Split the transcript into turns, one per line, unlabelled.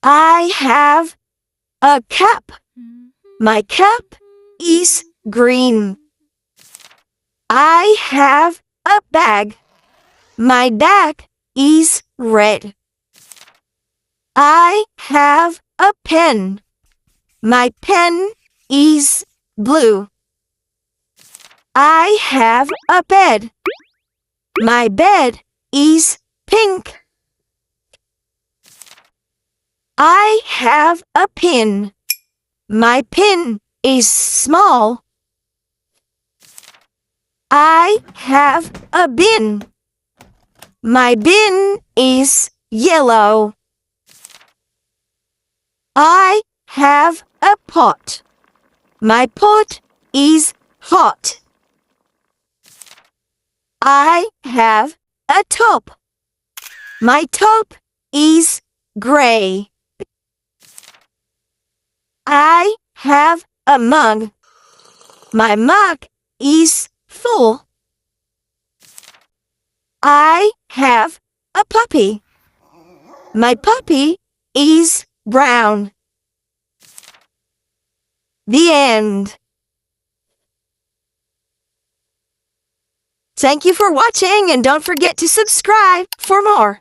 I have a cup. My cup is green. I have a bag. My bag is red. I have a pen. My pen is blue. I have a bed. My bed is pink. I have a pin. My pin is small. I have a bin. My bin is yellow. I have a pot. My pot is hot. I have a top. My top is gray. I have a mug. My mug is full. I have a puppy. My puppy is brown. The end. Thank you for watching and don't forget to subscribe for more.